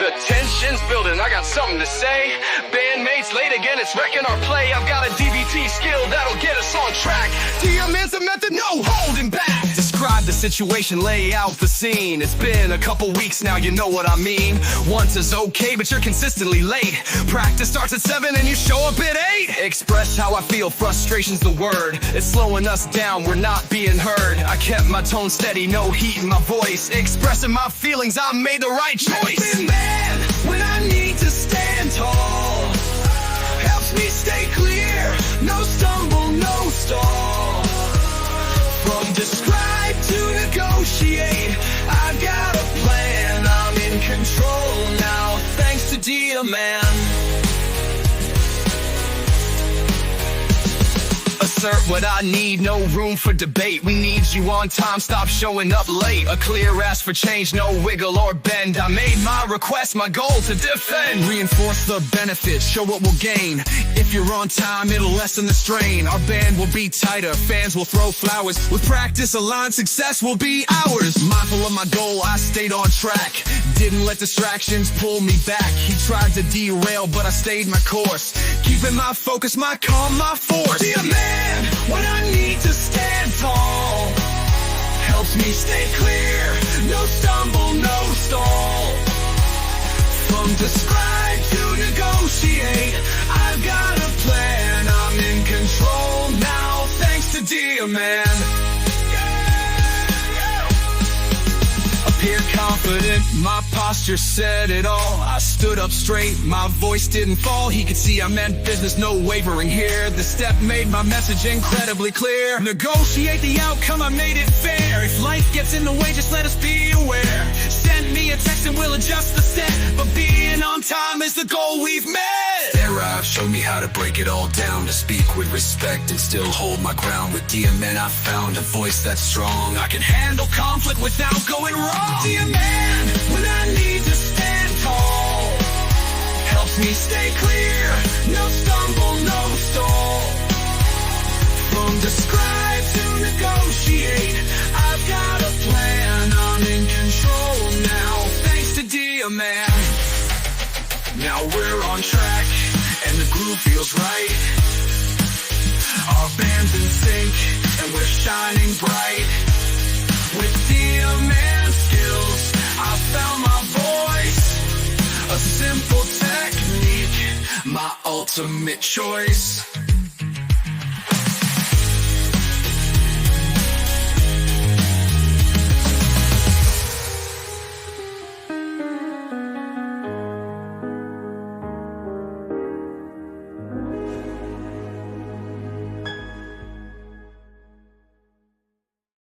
The tension's building, I got something to say. Bandmates late again, it's wrecking our play. I've got a DBT skill that'll get us on track. DMN's a method, no holding back. Describe the situation, lay out the scene. It's been a couple weeks now, you know what I mean. Once is okay, but you're consistently late. Practice starts at 7 and you show up at 8. Express how I feel, frustration's the word. It's slowing us down, we're not being heard. I kept my tone steady, no heat in my voice. Expressing my feelings, I made the right choice. Man, when I need to stand tall, helps me stay clear. No stumble, no stall. From describe to negotiate, I've got a plan, I'm in control now, thanks to Dear Man. Assert what I need, no room for debate. We need you on time, stop showing up late. A clear ask for change, no wiggle or bend. I made my request, my goal to defend. Reinforce the benefits, show what we'll gain. If you're on time, it'll lessen the strain. Our band will be tighter, fans will throw flowers. With practice aligned, success will be ours. Mindful of my goal, I stayed on track. Didn't let distractions pull me back. He tried to derail, but I stayed my course. Keeping my focus, my calm, my force. Be a man when I need to stand tall. Helps me stay clear, no stumble, no stall. From describe to negotiate, I've got a plan, I'm in control now, thanks to Dear Man. Appear confident, my posture said it all. I stood up straight, my voice didn't fall. He could see I meant business, no wavering here. The step made my message incredibly clear. Negotiate the outcome, I made it fair. If life gets in the way, just let us be aware. Send me a text and we'll adjust the step. But being on time is the goal we've met. Thereof showed me how to break it all down, to speak with respect and still hold my ground. With Dear Man I found a voice that's strong. I can handle conflict without going wrong. Dear Man, when I need to stand tall, helps me stay clear, no stumble, no stall. From describe to negotiate, I've got a plan, I'm in control now, thanks to Dear Man. Now we're on track, and the groove feels right. Our band's in sync, and we're shining bright. With Dear Man skills, I found my voice. A simple technique, my ultimate choice.